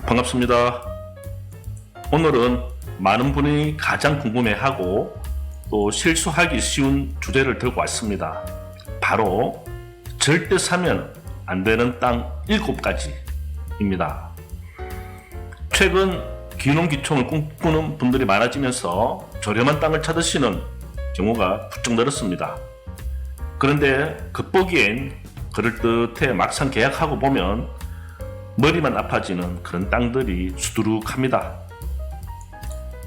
반갑습니다. 오늘은 많은 분이 가장 궁금해하고 또 실수하기 쉬운 주제를 들고 왔습니다. 바로 절대 사면 안 되는 땅 7가지입니다. 최근 귀농귀촌을 꿈꾸는 분들이 많아지면서 저렴한 땅을 찾으시는 경우가 부쩍 늘었습니다. 그런데 겉보기엔 그럴듯해 막상 계약하고 보면 머리만 아파지는 그런 땅들이 수두룩합니다.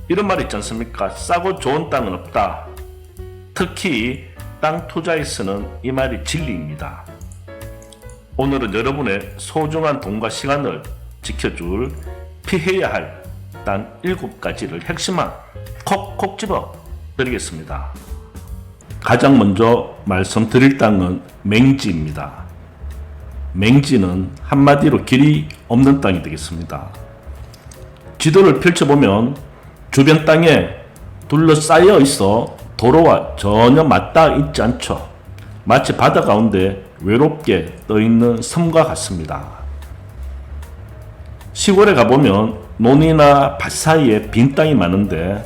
이런 말 있지 않습니까? 싸고 좋은 땅은 없다. 특히 땅 투자에서는 이 말이 진리입니다. 오늘은 여러분의 소중한 돈과 시간을 지켜줄 피해야 할 땅 7가지를 핵심만 콕콕 집어 드리겠습니다. 가장 먼저 말씀드릴 땅은 맹지입니다. 맹지는 한마디로 길이 없는 땅이 되겠습니다. 지도를 펼쳐보면 주변 땅에 둘러싸여 있어 도로와 전혀 맞닿아 있지 않죠. 마치 바다 가운데 외롭게 떠있는 섬과 같습니다. 시골에 가보면 논이나 밭 사이에 빈 땅이 많은데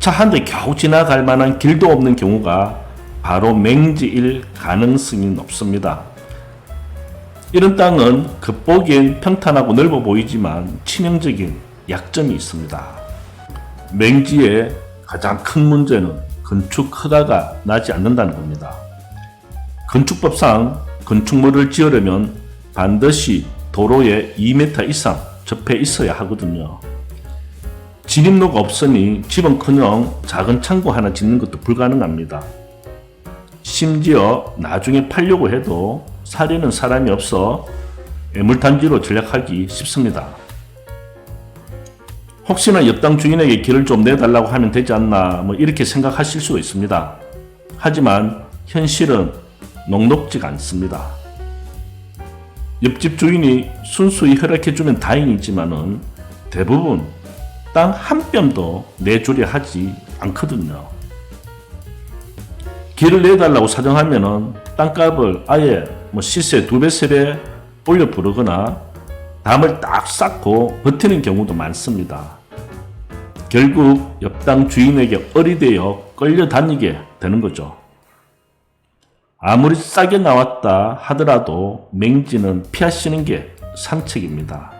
차 한 대 겨우 지나갈 만한 길도 없는 경우가 바로 맹지일 가능성이 높습니다. 이런 땅은 겉보기엔 평탄하고 넓어 보이지만 치명적인 약점이 있습니다. 맹지의 가장 큰 문제는 건축 허가가 나지 않는다는 겁니다. 건축법상 건축물을 지으려면 반드시 도로에 2m 이상 접해 있어야 하거든요. 진입로가 없으니 집은커녕 작은 창고 하나 짓는 것도 불가능합니다. 심지어 나중에 팔려고 해도 사려는 사람이 없어 매물단지로 전략하기 쉽습니다. 혹시나 옆 땅 주인에게 길을 좀 내달라고 하면 되지 않나 이렇게 생각하실 수도 있습니다. 하지만 현실은 녹록지가 않습니다. 옆집 주인이 순수히 허락해주면 다행이지만은 대부분 땅 한 뼘도 내주려 하지 않거든요. 길을 내달라고 사정하면은 땅값을 아예 시세 2배, 3배 올려 부르거나 담을 딱 쌓고 버티는 경우도 많습니다. 결국 옆 땅 주인에게 어리되어 끌려다니게 되는 거죠. 아무리 싸게 나왔다 하더라도 맹지는 피하시는 게 상책입니다.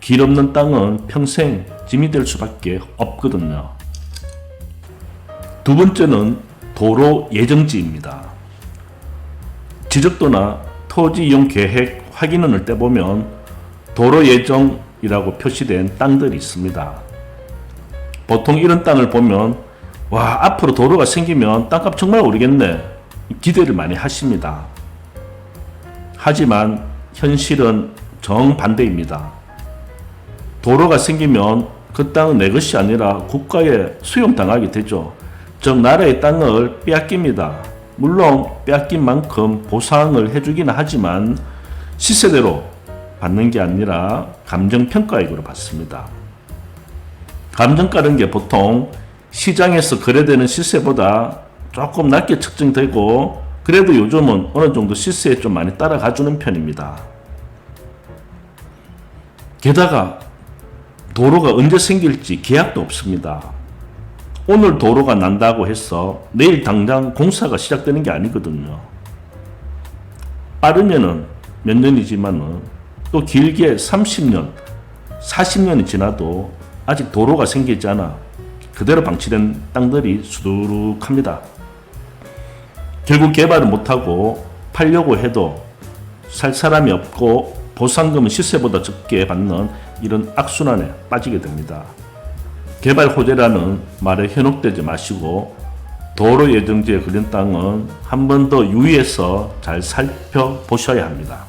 길 없는 땅은 평생 짐이 될 수밖에 없거든요. 두 번째는 도로 예정지입니다. 지적도나 토지 이용 계획 확인원을 떼보면 도로 예정이라고 표시된 땅들이 있습니다. 보통 이런 땅을 보면 와, 앞으로 도로가 생기면 땅값 정말 오르겠네 기대를 많이 하십니다. 하지만 현실은 정반대입니다. 도로가 생기면 그 땅은 내 것이 아니라 국가에 수용당하게 되죠. 즉 나라의 땅을 빼앗깁니다. 물론 빼앗긴 만큼 보상을 해주기는 하지만 시세대로 받는 게 아니라 감정평가액으로 받습니다. 감정가라는 게 보통 시장에서 거래되는 시세보다 조금 낮게 측정되고 그래도 요즘은 어느 정도 시세에 좀 많이 따라가주는 편입니다. 게다가 도로가 언제 생길지 계약도 없습니다. 오늘 도로가 난다고 해서 내일 당장 공사가 시작되는 게 아니거든요. 빠르면은 몇 년이지만은 또 길게 30년, 40년이 지나도 아직 도로가 생기지 않아 그대로 방치된 땅들이 수두룩합니다. 결국 개발을 못하고 팔려고 해도 살 사람이 없고 보상금은 시세보다 적게 받는 이런 악순환에 빠지게 됩니다. 개발 호재라는 말에 현혹되지 마시고 도로 예정지에 걸린 땅은 한 번 더 유의해서 잘 살펴보셔야 합니다.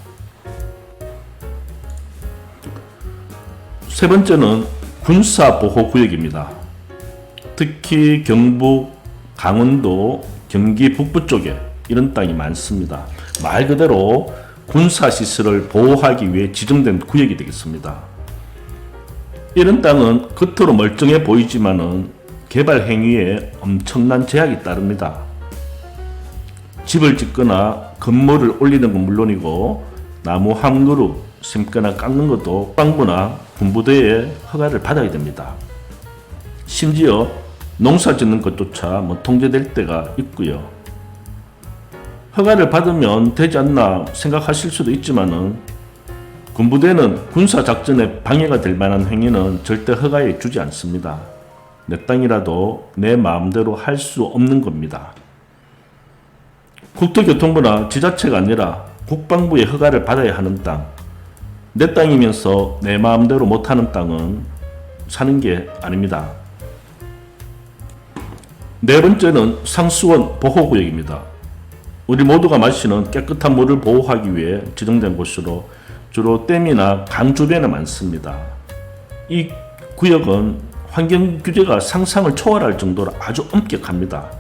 세 번째는 군사보호구역입니다. 특히 경북, 강원도, 경기 북부 쪽에 이런 땅이 많습니다. 말 그대로 군사시설을 보호하기 위해 지정된 구역이 되겠습니다. 이런 땅은 겉으로 멀쩡해 보이지만은 개발 행위에 엄청난 제약이 따릅니다. 집을 짓거나 건물을 올리는 건 물론이고 나무 한 그루, 심거나 깎는 것도 국방부나 군부대의 허가를 받아야 됩니다. 심지어 농사 짓는 것조차 통제될 때가 있고요. 허가를 받으면 되지 않나 생각하실 수도 있지만은 군부대는 군사작전에 방해가 될 만한 행위는 절대 허가해 주지 않습니다. 내 땅이라도 내 마음대로 할 수 없는 겁니다. 국토교통부나 지자체가 아니라 국방부의 허가를 받아야 하는 땅, 내 땅이면서 내 마음대로 못하는 땅은 사는 게 아닙니다. 네 번째는 상수원 보호구역입니다. 우리 모두가 마시는 깨끗한 물을 보호하기 위해 지정된 곳으로 주로 댐이나 강 주변에 많습니다. 이 구역은 환경 규제가 상상을 초월할 정도로 아주 엄격합니다.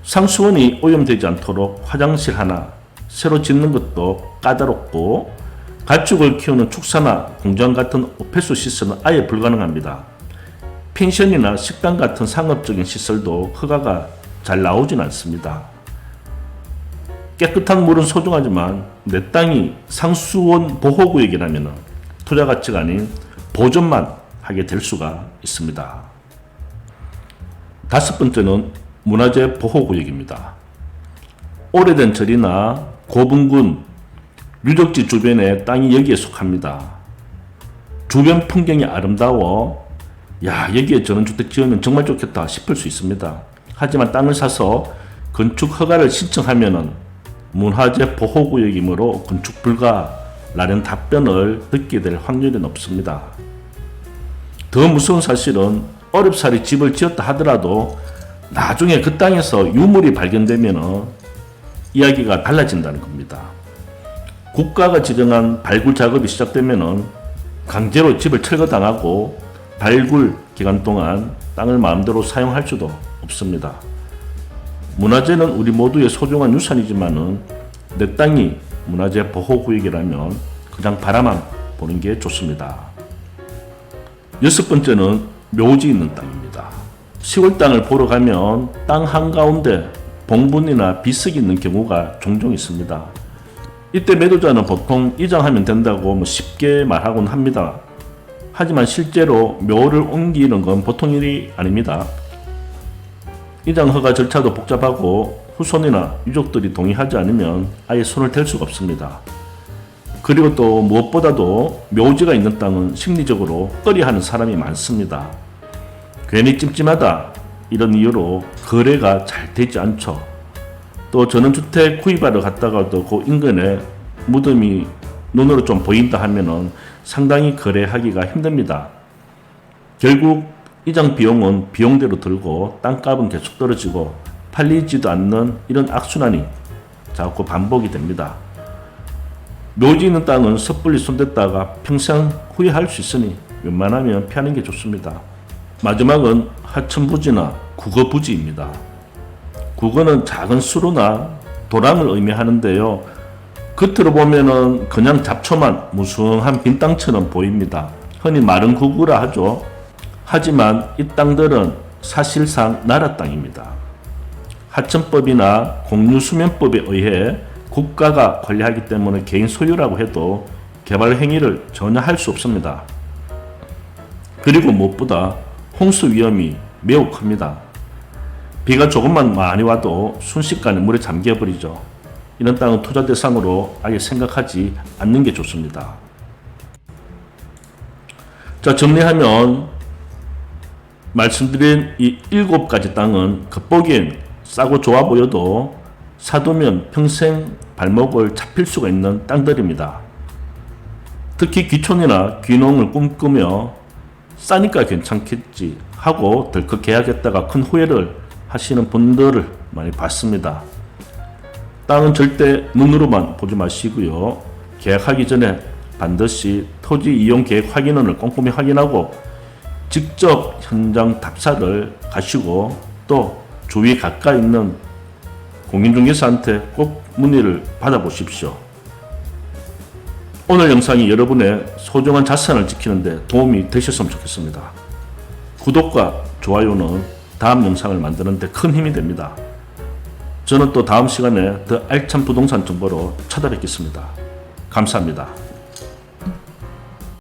상수원이 오염되지 않도록 화장실 하나 새로 짓는 것도 까다롭고 가축을 키우는 축사나 공장 같은 오폐수 시설은 아예 불가능합니다. 펜션이나 식당 같은 상업적인 시설도 허가가 잘 나오진 않습니다. 깨끗한 물은 소중하지만 내 땅이 상수원 보호구역이라면 투자 가치가 아닌 보존만 하게 될 수가 있습니다. 다섯 번째는 문화재 보호구역입니다. 오래된 절이나 고분군, 유적지 주변의 땅이 여기에 속합니다. 주변 풍경이 아름다워 여기에 전원주택 지으면 정말 좋겠다 싶을 수 있습니다. 하지만 땅을 사서 건축 허가를 신청하면 문화재 보호구역이므로 건축 불가라는 답변을 듣게 될 확률이 높습니다. 더 무서운 사실은 어렵사리 집을 지었다 하더라도 나중에 그 땅에서 유물이 발견되면 이야기가 달라진다는 겁니다. 국가가 지정한 발굴 작업이 시작되면 강제로 집을 철거당하고 발굴 기간 동안 땅을 마음대로 사용할 수도 없습니다. 문화재는 우리 모두의 소중한 유산이지만은 내 땅이 문화재 보호구역이라면 그냥 바라만 보는 게 좋습니다. 여섯 번째는 묘지 있는 땅입니다. 시골 땅을 보러 가면 땅 한가운데 봉분이나 비석이 있는 경우가 종종 있습니다. 이때 매도자는 보통 이장하면 된다고 쉽게 말하곤 합니다. 하지만 실제로 묘를 옮기는 건 보통 일이 아닙니다. 이장 허가 절차도 복잡하고 후손이나 유족들이 동의하지 않으면 아예 손을 댈 수가 없습니다. 그리고 또 무엇보다도 묘지가 있는 땅은 심리적으로 꺼려하는 사람이 많습니다. 괜히 찜찜하다 이런 이유로 거래가 잘 되지 않죠. 또 전원주택 구입하러 갔다가도 그 인근에 무덤이 눈으로 좀 보인다 하면은 상당히 거래하기가 힘듭니다. 결국 이장 비용은 비용대로 들고 땅값은 계속 떨어지고 팔리지도 않는 이런 악순환이 자꾸 반복이 됩니다. 묘지 있는 땅은 섣불리 손댔다가 평생 후회할 수 있으니 웬만하면 피하는 게 좋습니다. 마지막은 하천부지나 국어부지입니다. 국어는 작은 수로나 도랑을 의미하는데요. 겉으로 보면은 그냥 잡초만 무성한 빈 땅처럼 보입니다. 흔히 마른 구구라 하죠. 하지만 이 땅들은 사실상 나라 땅입니다. 하천법이나 공유수면법에 의해 국가가 관리하기 때문에 개인 소유라고 해도 개발 행위를 전혀 할 수 없습니다. 그리고 무엇보다 홍수 위험이 매우 큽니다. 비가 조금만 많이 와도 순식간에 물에 잠겨버리죠. 이런 땅은 투자 대상으로 아예 생각하지 않는 게 좋습니다. 자, 정리하면 말씀드린 이 7가지 땅은 겉보기엔 싸고 좋아 보여도 사두면 평생 발목을 잡힐 수가 있는 땅들입니다. 특히 귀촌이나 귀농을 꿈꾸며 싸니까 괜찮겠지 하고 덜컥 계약했다가 큰 후회를 하시는 분들을 많이 봤습니다. 땅은 절대 눈으로만 보지 마시고요. 계약하기 전에 반드시 토지 이용 계획 확인원을 꼼꼼히 확인하고 직접 현장 답사를 가시고 또 주위 가까이 있는 공인중개사한테 꼭 문의를 받아보십시오. 오늘 영상이 여러분의 소중한 자산을 지키는 데 도움이 되셨으면 좋겠습니다. 구독과 좋아요는 다음 영상을 만드는 데 큰 힘이 됩니다. 저는 또 다음 시간에 더 알찬 부동산 정보로 찾아뵙겠습니다. 감사합니다.